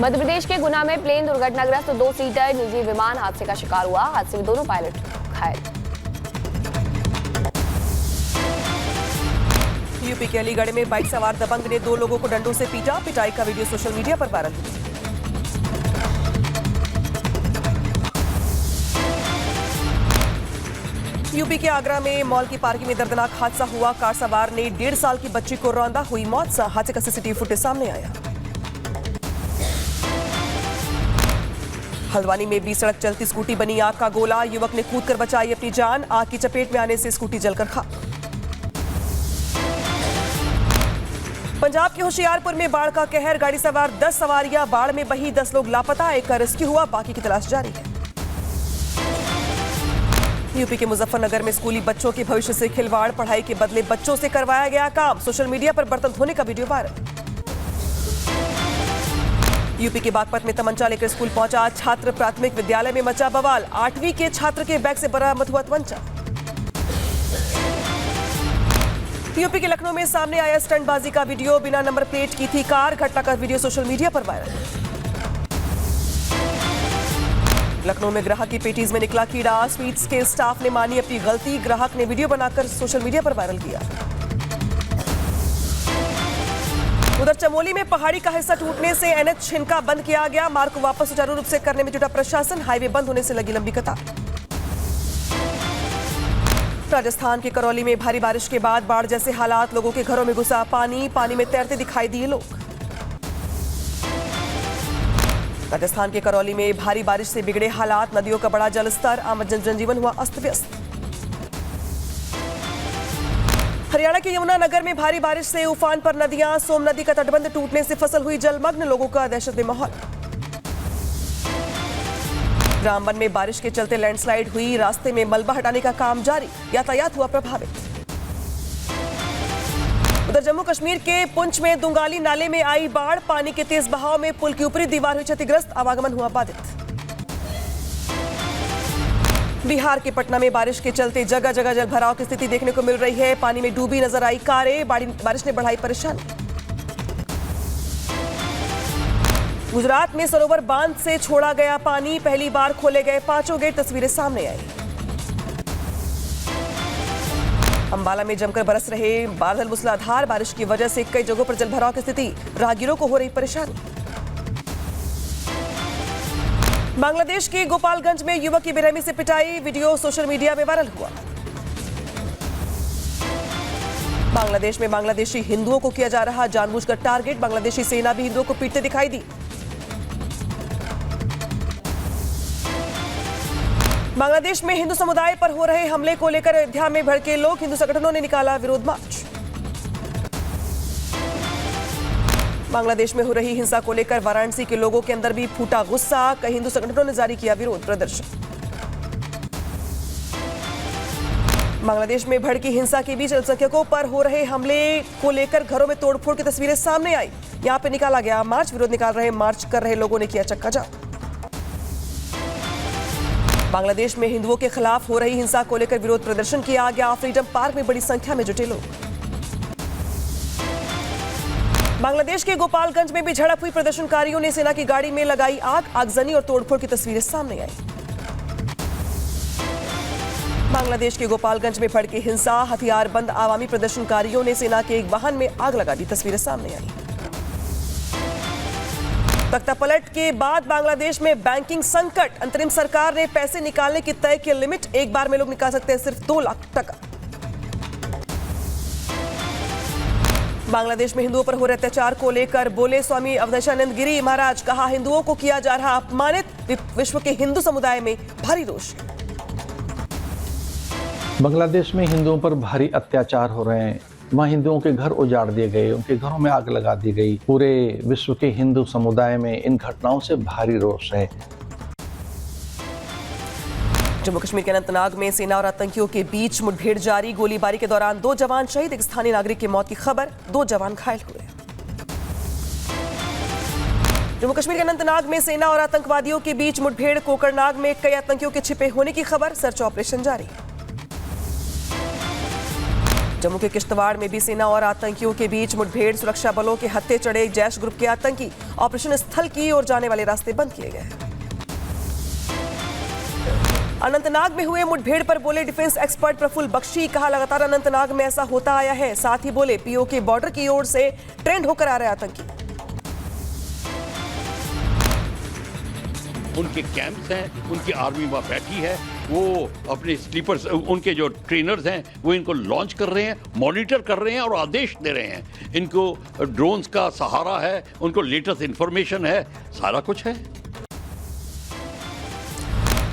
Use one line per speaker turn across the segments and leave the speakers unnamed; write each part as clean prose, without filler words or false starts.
मध्य प्रदेश के गुना में प्लेन दुर्घटनाग्रस्त 2 सीटर निजी विमान हादसे का शिकार हुआ। हादसे में दोनों पायलट घायल।
यूपी के अलीगढ़ में बाइक सवार दबंग ने 2 लोगों को डंडों से पीटा। पिटाई का वीडियो सोशल मीडिया पर वायरल हुआ। यूपी के आगरा में मॉल की पार्किंग में दर्दनाक हादसा हुआ। कार सवार ने 1.5 साल की बच्ची को रौंदा, हुई मौत। हादसे का सीसीटीवी फुटेज सामने आया। हल्द्वानी में बीच सड़क चलती स्कूटी बनी आग का गोला। युवक ने कूदकर बचाई अपनी जान। आग की चपेट में आने से स्कूटी जलकर खाक। पंजाब के होशियारपुर में बाढ़ का कहर। गाड़ी सवार 10 सवारियां बाढ़ में बही, 10 लोग लापता। एक का रेस्क्यू हुआ, बाकी की तलाश जारी है। यूपी के मुजफ्फरनगर में स्कूली बच्चों के भविष्य से खिलवाड़। पढ़ाई के बदले बच्चों से करवाया गया काम। सोशल मीडिया पर बर्तन धोने का वीडियो वायरल। यूपी के बागपत में तमंचा लेकर स्कूल पहुंचा छात्र। प्राथमिक विद्यालय में मचा बवाल। 8वीं के छात्र के बैग से बरामद हुआ तमंचा। यूपी के लखनऊ में सामने आया स्टंटबाजी का वीडियो। बिना नंबर प्लेट की थी कार। घटना का वीडियो सोशल मीडिया पर वायरल। लखनऊ में ग्राहक की पेटीज में निकला कीड़ा। स्वीट्स के स्टाफ ने मानी अपनी गलती। ग्राहक ने वीडियो बनाकर सोशल मीडिया पर वायरल किया। उधर चमोली में पहाड़ी का हिस्सा टूटने से एनएच छिनका बंद किया गया। मार्ग को वापस सुचारू रूप से करने में जुटा प्रशासन। हाईवे बंद होने से लगी लंबी कतार। राजस्थान के करौली में भारी बारिश के बाद बाढ़ जैसे हालात। लोगों के घरों में घुसा पानी। पानी में तैरते दिखाई दिए लोग। राजस्थान के करौली में भारी बारिश से बिगड़े हालात। नदियों का बढ़ा जलस्तर। आम जनजीवन हुआ अस्त व्यस्त। हरियाणा के यमुनानगर में भारी बारिश से उफान पर नदियां। सोम नदी का तटबंध टूटने से फसल हुई जलमग्न। लोगों का दहशत में माहौल। रामबन में बारिश के चलते लैंडस्लाइड हुई। रास्ते में मलबा हटाने का काम जारी। यातायात हुआ प्रभावित। उधर जम्मू कश्मीर के पुंछ में दुंगाली नाले में आई बाढ़। पानी के तेज बहाव में पुल की ऊपरी दीवार हुई क्षतिग्रस्त। आवागमन हुआ बाधित। बिहार के पटना में बारिश के चलते जगह जगह जलभराव की स्थिति देखने को मिल रही है। पानी में डूबी नजर आई कारें। बारिश ने बढ़ाई परेशानी। गुजरात में सरोवर बांध से छोड़ा गया पानी। पहली बार खोले गए 5 गेट। तस्वीरें सामने आई। अंबाला में जमकर बरस रहे बादल मूसलाधार। बारिश की वजह से कई जगहों पर जलभराव की स्थिति। राहगीरों को हो रही परेशानी। बांग्लादेश के गोपालगंज में युवक की बेरहमी से पिटाई। वीडियो सोशल मीडिया में वायरल हुआ। बांग्लादेश में बांग्लादेशी हिंदुओं को किया जा रहा जानबूझकर टारगेट। बांग्लादेशी सेना भी हिंदुओं को पीटते दिखाई दी। बांग्लादेश में हिंदू समुदाय पर हो रहे हमले को लेकर अयोध्या में भड़के लोग। हिंदू संगठनों ने निकाला विरोध मार्च। बांग्लादेश में हो रही हिंसा को लेकर वाराणसी के लोगों के अंदर भी फूटा गुस्सा। कई हिंदू संगठनों ने जारी किया विरोध प्रदर्शन। बांग्लादेश में भड़की हिंसा के बीच अल्पसंख्यकों पर हो रहे हमले को लेकर घरों में तोड़फोड़ की तस्वीरें सामने आई। यहां पे निकाला गया मार्च। विरोध निकाल रहे मार्च कर रहे लोगों ने किया चक्का जाम। बांग्लादेश में हिंदुओं के खिलाफ हो रही हिंसा को लेकर विरोध प्रदर्शन किया गया। फ्रीडम पार्क में बड़ी संख्या में जुटे लोग। बांग्लादेश के गोपालगंज में भी झड़प हुई। प्रदर्शनकारियों ने सेना की गाड़ी में लगाई आग। आगजनी और तोड़फोड़ की तस्वीरें सामने आई। बांग्लादेश के गोपालगंज में भड़की हिंसा। हथियारबंद आवामी प्रदर्शनकारियों ने सेना के एक वाहन में आग लगा दी। तस्वीरें सामने आई। तख्तापलट के बाद बांग्लादेश में बैंकिंग संकट। अंतरिम सरकार ने पैसे निकालने की तय की लिमिट। एक बार में लोग निकाल सकते हैं सिर्फ 2 लाख टका। बांग्लादेश में हिंदुओं पर हो रहे अत्याचार को लेकर बोले स्वामी अवधेशानंद गिरी महाराज। कहा हिंदुओं को किया जा रहा अपमानित। विश्व के हिंदू समुदाय में भारी रोष।
बांग्लादेश में हिंदुओं पर भारी अत्याचार हो रहे हैं। वहाँ हिंदुओं के घर उजाड़ दिए गए। उनके घरों में आग लगा दी गई। पूरे विश्व के हिंदू समुदाय में इन घटनाओं से भारी रोष है।
जम्मू कश्मीर के अनंतनाग में सेना और आतंकियों के बीच मुठभेड़ जारी। गोलीबारी के दौरान 2 जवान शहीद। एक स्थानीय नागरिक की मौत की खबर। 2 जवान घायल हुए। जम्मू कश्मीर के अनंतनाग में सेना और आतंकवादियों के बीच मुठभेड़। कोकरनाग में कई आतंकियों के छिपे होने की खबर। सर्च ऑपरेशन जारी। जम्मू के किश्तवाड़ में भी सेना और आतंकियों के बीच मुठभेड़, सुरक्षा बलों के हत्थे चढ़े जैश ग्रुप के आतंकी, ऑपरेशन स्थल की ओर जाने वाले रास्ते बंद किए गए। अनंतनाग में हुए मुठभेड़ पर बोले डिफेंस एक्सपर्ट प्रफुल्ल बख्शी, कहा लगातार अनंतनाग में ऐसा होता आया है। साथ ही बोले पीओके बॉर्डर की ओर से ट्रेंड होकर आ रहे आतंकी।
उनके कैंप्स हैं, उनकी आर्मी वहाँ बैठी है, वो अपने स्लीपर्स, उनके जो ट्रेनर्स हैं वो इनको लॉन्च कर रहे हैं, मॉनिटर कर रहे हैं और आदेश दे रहे हैं। इनको ड्रोन्स का सहारा है, उनको लेटेस्ट इंफॉर्मेशन है, सारा कुछ है।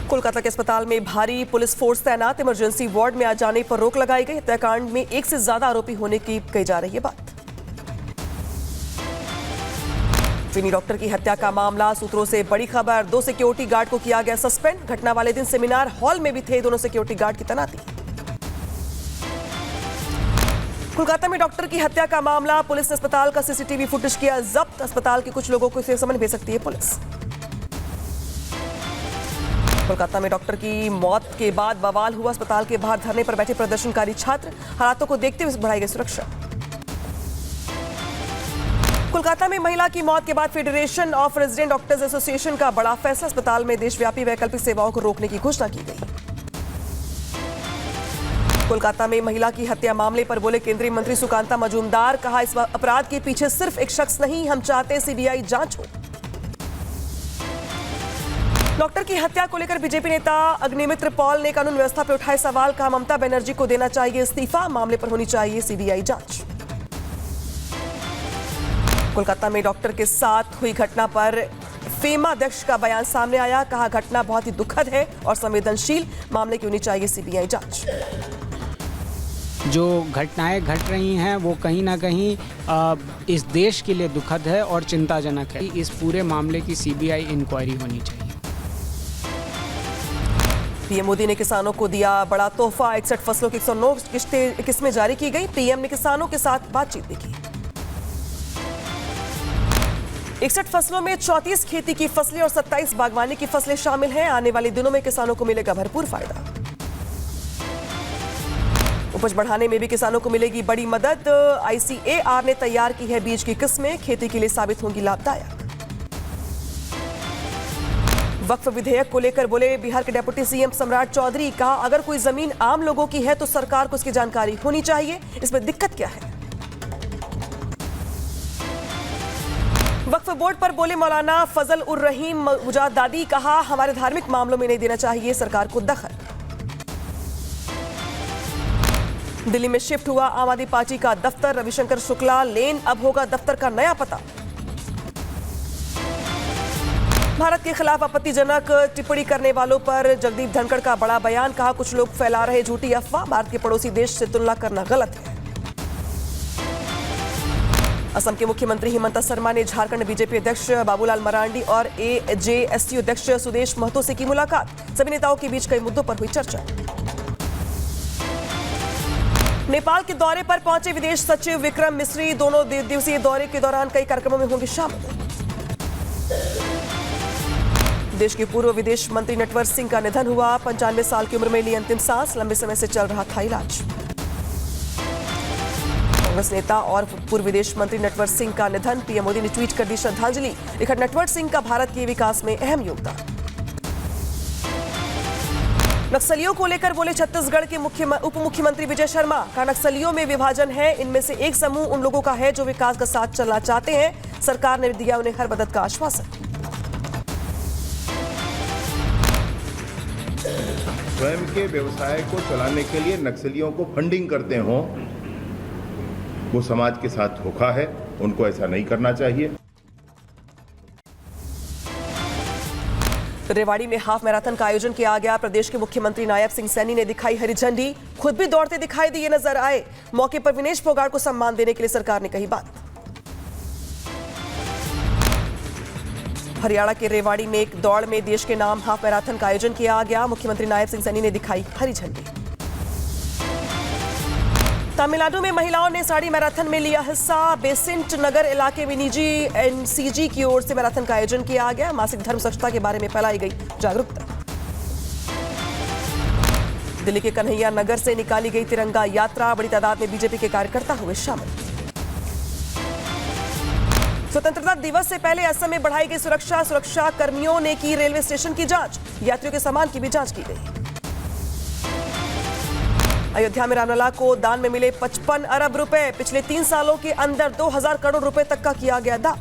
कोलकाता के अस्पताल में भारी पुलिस फोर्स तैनात, इमरजेंसी वार्ड में आ जाने पर रोक लगाई गई। हत्याकांड में एक से ज्यादा आरोपी होने की कही जा रही है बात। ट्रेनी डॉक्टर की हत्या का मामला, सूत्रों से बड़ी खबर, 2 सिक्योरिटी गार्ड को किया गया सस्पेंड। घटना वाले दिन सेमिनार हॉल में भी थे दोनों सिक्योरिटी गार्ड की तैनाती। कोलकाता में डॉक्टर की हत्या का मामला, पुलिस ने अस्पताल का सीसीटीवी फुटेज किया जब्त। अस्पताल के कुछ लोगों को इसे समन भेज सकती है पुलिस। कोलकाता में डॉक्टर की मौत के बाद बवाल हुआ। अस्पताल के बाहर धरने पर बैठे प्रदर्शनकारी छात्र, हालातों को देखते हुए बढ़ाई गई सुरक्षा। कोलकाता में महिला की मौत के बाद federation of resident doctors association का बड़ा फैसला, अस्पताल में देशव्यापी वैकल्पिक सेवाओं को रोकने की घोषणा की गई। कोलकाता में महिला की हत्या मामले पर बोले केंद्रीय मंत्री सुकांता मजूमदार, कहा इस अपराध के पीछे सिर्फ एक शख्स नहीं, हम चाहते सीबीआई जांच हो। डॉक्टर की हत्या को लेकर बीजेपी नेता अग्निमित्र पॉल ने कानून व्यवस्था पर उठाए सवाल, कहा ममता बनर्जी को देना चाहिए इस्तीफा, मामले पर होनी चाहिए सीबीआई जांच। कोलकाता में डॉक्टर के साथ हुई घटना पर फेमा अध्यक्ष का बयान सामने आया, कहा घटना बहुत ही दुखद है और संवेदनशील, मामले की होनी चाहिए सीबीआई जांच।
जो घटनाएं घट रही हैं वो कहीं ना कहीं इस देश के लिए दुखद है और चिंताजनक है। इस पूरे मामले की सीबीआई इंक्वायरी होनी चाहिए।
पीएम मोदी ने किसानों को दिया बड़ा तोहफा, 61 फसलों की 109 किस्में जारी की गई। पीएम ने किसानों के साथ बातचीत भी की। 61 फसलों में 34 खेती की फसलें और 27 बागवानी की फसलें शामिल हैं। आने वाले दिनों में किसानों को मिलेगा भरपूर फायदा। उपज बढ़ाने में भी किसानों को मिलेगी बड़ी मदद। आईसीएआर ने तैयार की है बीज की किस्में, खेती के लिए साबित होंगी लाभदायक। वक्फ विधेयक को लेकर बोले बिहार के डिप्टी सीएम सम्राट चौधरी, कहा अगर कोई जमीन आम लोगों की है तो सरकार को इसकी जानकारी होनी चाहिए, इसमें दिक्कत क्या है। वक्फ बोर्ड पर बोले मौलाना फजल उर रहीम मुजादादी, कहा हमारे धार्मिक मामलों में नहीं देना चाहिए सरकार को दखल। दिल्ली में शिफ्ट हुआ आम आदमी पार्टी का दफ्तर, रविशंकर शुक्ला लेन अब होगा दफ्तर का नया पता। भारत के खिलाफ आपत्तिजनक टिप्पणी करने वालों पर जगदीप धनखड़ का बड़ा बयान, कहा कुछ लोग फैला रहे झूठी अफवाह, भारत के पड़ोसी देश से तुलना करना गलत है। असम के मुख्यमंत्री हिमंता शर्मा ने झारखंड बीजेपी अध्यक्ष बाबूलाल मरांडी और एजेएसयू अध्यक्ष सुदेश महतो से की मुलाकात, सभी नेताओं के बीच कई मुद्दों पर हुई चर्चा। नेपाल के दौरे पर पहुंचे विदेश सचिव विक्रम मिस्री, दोनों दिवसीय दौरे के दौरान कई कार्यक्रमों में होंगे शामिल। देश के पूर्व विदेश मंत्री नटवर सिंह का निधन हुआ, 95 साल की उम्र में ली अंतिम सांस, लंबे समय से चल रहा था इलाज। कांग्रेस नेता और पूर्व विदेश मंत्री नटवर सिंह का निधन, पीएम मोदी ने ट्वीट कर दी श्रद्धांजलि, लिखा नटवर सिंह का भारत के विकास में अहम योगदान। नक्सलियों को लेकर बोले छत्तीसगढ़ के उप मुख्यमंत्री विजय शर्मा, का नक्सलियों में विभाजन है, इनमें से एक समूह उन लोगों का है जो विकास का साथ चलना चाहते हैं, सरकार ने दिया उन्हें हर मदद का आश्वासन।
स्वयं के व्यवसाय को चलाने के लिए नक्सलियों को फंडिंग करते हों, वो समाज के साथ धोखा है, उनको ऐसा नहीं करना चाहिए।
रेवाड़ी में हाफ मैराथन का आयोजन किया गया, प्रदेश के मुख्यमंत्री नायब सिंह सैनी ने दिखाई हरी झंडी, खुद भी दौड़ते दिखाई दिए नजर आए। मौके पर विनेश फोगाट को सम्मान देने के लिए सरकार ने कही बात। हरियाणा के रेवाड़ी में एक दौड़ में देश के नाम हाफ मैराथन का आयोजन किया गया, मुख्यमंत्री नायब सिंह सैनी ने दिखाई हरी झंडी। तमिलनाडु में महिलाओं ने साड़ी मैराथन में लिया हिस्सा, बेसेंट नगर इलाके में निजी एनसीजी की ओर से मैराथन का आयोजन किया गया, मासिक धर्म स्वच्छता के बारे में फैलाई गई जागरूकता। दिल्ली के कन्हैया नगर से निकाली गई तिरंगा यात्रा, बड़ी तादाद में बीजेपी के कार्यकर्ता हुए शामिल। स्वतंत्रता दिवस से पहले असम में बढ़ाई गई सुरक्षा कर्मियों ने की रेलवे स्टेशन की जांच, यात्रियों के सामान की भी जांच की गई। अयोध्या में रामलला को दान में मिले 55 अरब रुपए, पिछले 3 सालों के अंदर 2000 करोड़ रुपए तक का किया गया दान।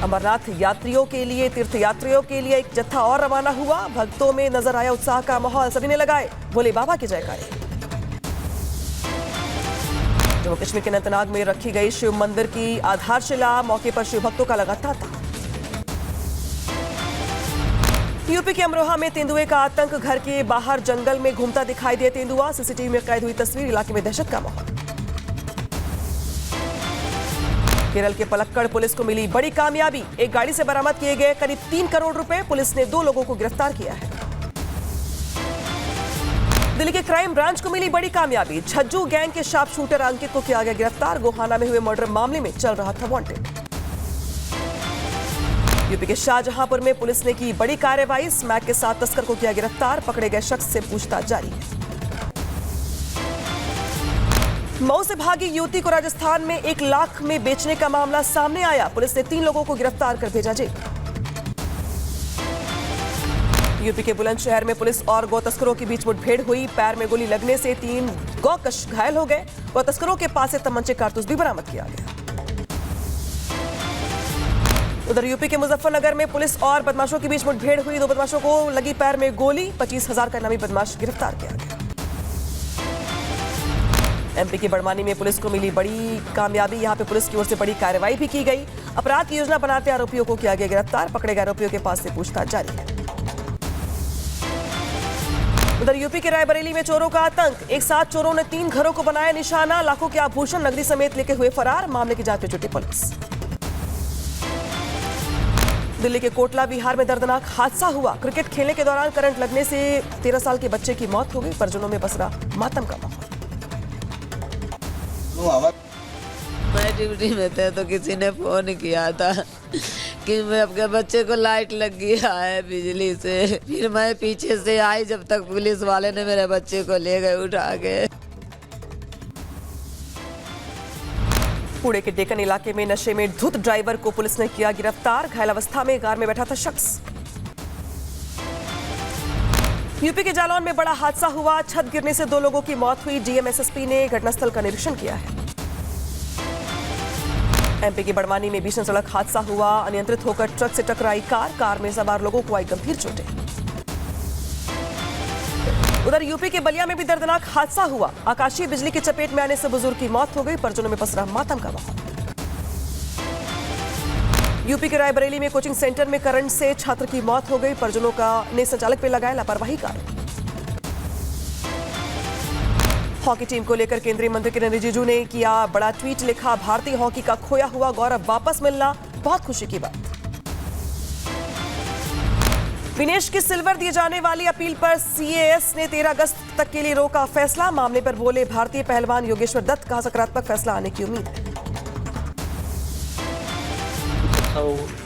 अमरनाथ यात्रियों के लिए, तीर्थयात्रियों के लिए एक जत्था और रवाना हुआ, भक्तों में नजर आया उत्साह का माहौल, सभी ने लगाए भोले बाबा की जयकारे। जम्मू कश्मीर के अनंतनाग में रखी गई शिव मंदिर की आधारशिला, मौके पर शिव भक्तों का लगा तांता। यूपी के अमरोहा में तेंदुए का आतंक, घर के बाहर जंगल में घूमता दिखाई दिया तेंदुआ, सीसीटीवी में कैद हुई तस्वीर, इलाके में दहशत का माहौल। केरल के पलक्कड़ पुलिस को मिली बड़ी कामयाबी, एक गाड़ी से बरामद किए गए करीब 3 करोड़ रुपए, पुलिस ने 2 लोगों को गिरफ्तार किया है। दिल्ली के क्राइम ब्रांच को मिली बड़ी कामयाबी, झज्जू गैंग के शार्प शूटर अंकित को किया गया गिरफ्तार, गोहाना में हुए मर्डर मामले में चल रहा था वांटेड। यूपी के शाहजहांपुर में पुलिस ने की बड़ी कार्रवाई, स्मैक के साथ तस्कर को किया गिरफ्तार, पकड़े गए शख्स से पूछताछ जारी है। मऊ से भागी युवती को राजस्थान में 1 लाख में बेचने का मामला सामने आया, पुलिस ने 3 लोगों को गिरफ्तार कर भेजा जेल। यूपी के बुलंदशहर में पुलिस और गौ तस्करों के बीच मुठभेड़ हुई, पैर में गोली लगने से 3 गौकश घायल हो गए, गौ तस्करों के पास से तमंचे कारतूस भी बरामद किया गया। उधर यूपी के मुजफ्फरनगर में पुलिस और बदमाशों के बीच मुठभेड़ हुई, 2 बदमाशों को लगी पैर में गोली, 25,000 का इनामी बदमाश गिरफ्तार किया गया। एमपी की बड़वानी में पुलिस को मिली बड़ी कामयाबी, यहां पे पुलिस की ओर से बड़ी कार्रवाई भी की गई, अपराध की योजना बनाते आरोपियों को किया गया गिरफ्तार, पकड़े गए आरोपियों के पास से पूछताछ जारी है। उधर यूपी के रायबरेली में चोरों का आतंक, एक साथ चोरों ने 3 घरों को बनाया निशाना, लाखों के आभूषण नकदी समेत लेके हुए फरार, मामले की जांच में जुटी पुलिस। दिल्ली के कोटला विहार में दर्दनाक हादसा हुआ, क्रिकेट खेलने के दौरान करंट लगने से 13 साल के बच्चे की मौत हो गई, परिजनों में पसरा मातम का माहौल।
मैं ड्यूटी में थे तो किसी ने फोन किया था कि मैं अपने बच्चे को लाइट लग गया है बिजली से, फिर मैं पीछे से आई, जब तक पुलिस वाले ने मेरे बच्चे को ले गए उठा के।
पुणे के डेकन इलाके में नशे में धुत ड्राइवर को पुलिस ने किया गिरफ्तार, घायल अवस्था में कार में बैठा था शख्स। यूपी के जालौन में बड़ा हादसा हुआ, छत गिरने से 2 लोगों की मौत हुई, डीएम-एसएसपी ने घटनास्थल का निरीक्षण किया है। एमपी की बड़वानी में भीषण सड़क हादसा हुआ, अनियंत्रित होकर ट्रक से टकराई कार में सवार लोगों को आई गंभीर चोटें। उधर यूपी के बलिया में भी दर्दनाक हादसा हुआ, आकाशीय बिजली की चपेट में आने से बुजुर्ग की मौत हो गई, परिजनों में पसरा मातम का माहौल। यूपी के रायबरेली में कोचिंग सेंटर में करंट से छात्र की मौत हो गई, परिजनों ने संचालक पर लगाया लापरवाही का आरोप। हॉकी टीम को लेकर केंद्रीय मंत्री किरेन रिजिजू ने किया बड़ा ट्वीट, लिखा भारतीय हॉकी का खोया हुआ गौरव वापस मिलना बहुत खुशी की बात। विनेश की सिल्वर दिए जाने वाली अपील पर सीएएस ने 13 अगस्त तक के लिए रोका फैसला, मामले पर बोले भारतीय पहलवान योगेश्वर दत्त, कहा सकारात्मक फैसला आने की उम्मीद है।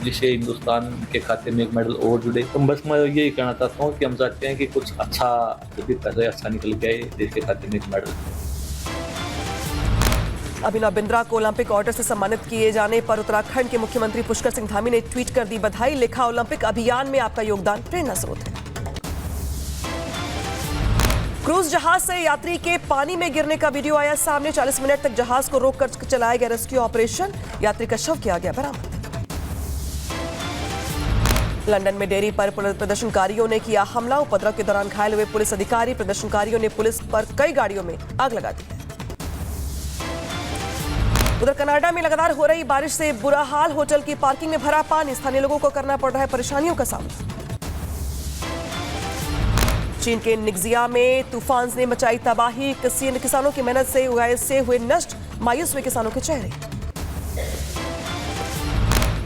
जिससे हिंदुस्तान के खाते में एक मेडल और जुड़े, तो बस मैं यही कहना चाहता हूँ कि हम चाहते हैं कि कुछ अच्छा जो भी पैसा अच्छा निकल के आए, देश के खाते में एक मेडल।
अभिनव बिंद्रा को ओलंपिक ऑर्डर से सम्मानित किए जाने पर उत्तराखंड के मुख्यमंत्री पुष्कर सिंह धामी ने ट्वीट कर दी बधाई, लिखा ओलंपिक अभियान में आपका योगदान प्रेरणा स्रोत है। क्रूज जहाज से यात्री के पानी में गिरने का वीडियो आया सामने, 40 मिनट तक जहाज को रोककर चलाया गया रेस्क्यू ऑपरेशन, यात्री का शव किया गया बरामद। लंदन में डेयरी पर प्रदर्शनकारियों ने किया हमला, उपद्रव के दौरान घायल हुए पुलिस अधिकारी, प्रदर्शनकारियों ने पुलिस पर कई गाड़ियों में आग लगा दी। उधर कनाडा में लगातार हो रही बारिश से बुरा हाल, होटल की पार्किंग में भरा पानी, स्थानीय लोगों को करना पड़ रहा है परेशानियों का सामना। चीन के निग्जिया में तूफान ने मचाई तबाही, किसानों की मेहनत से उगाए से हुए नष्ट, मायूस हुए किसानों के चेहरे।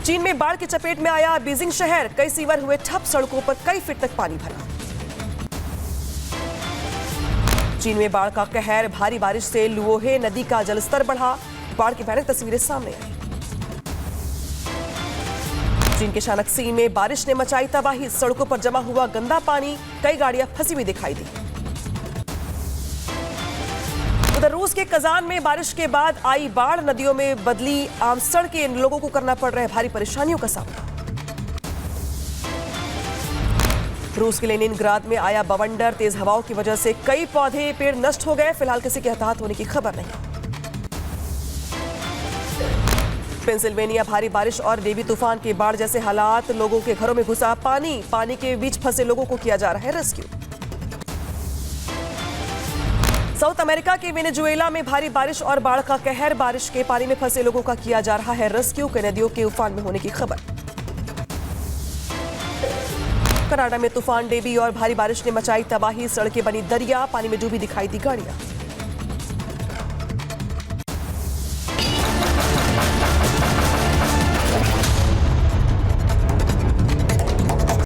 चीन में बाढ़ की चपेट में आया बीजिंग शहर, कई सीवर हुए ठप, सड़कों पर कई फीट तक पानी भरा। चीन में बाढ़ का कहर, भारी बारिश से लुओहे नदी का जलस्तर बढ़ा, बाढ़ की भयानक तस्वीरें सामने आई। चीन के शानक्सी में बारिश ने मचाई तबाही, सड़कों पर जमा हुआ गंदा पानी, कई गाड़ियां फंसी हुई दिखाई दी। उधर रूस के कजान में बारिश के बाद आई बाढ़, नदियों में बदली आम सड़कें, लोगों को करना पड़ रहा है भारी परेशानियों का सामना। रूस के लेनिनग्राद में आया बवंडर, तेज हवाओं की वजह से कई पौधे पेड़ नष्ट हो गए, फिलहाल किसी के हताहत होने की खबर नहीं। पेंसिल्वेनिया भारी बारिश और डेवी तूफान के बाढ़ जैसे हालात, लोगों के घरों में घुसा पानी के बीच फंसे लोगों को किया जा रहा है रेस्क्यू। साउथ अमेरिका के वेनेजुएला में भारी बारिश और बाढ़ का कहर, बारिश के पानी में फंसे लोगों का किया जा रहा है रेस्क्यू, कई नदियों के उफान में होने की खबर। कनाडा में तूफान डेवी और भारी बारिश ने मचाई तबाही, सड़कें बनी दरिया, पानी में डूबी दिखाई दी गाड़ियां।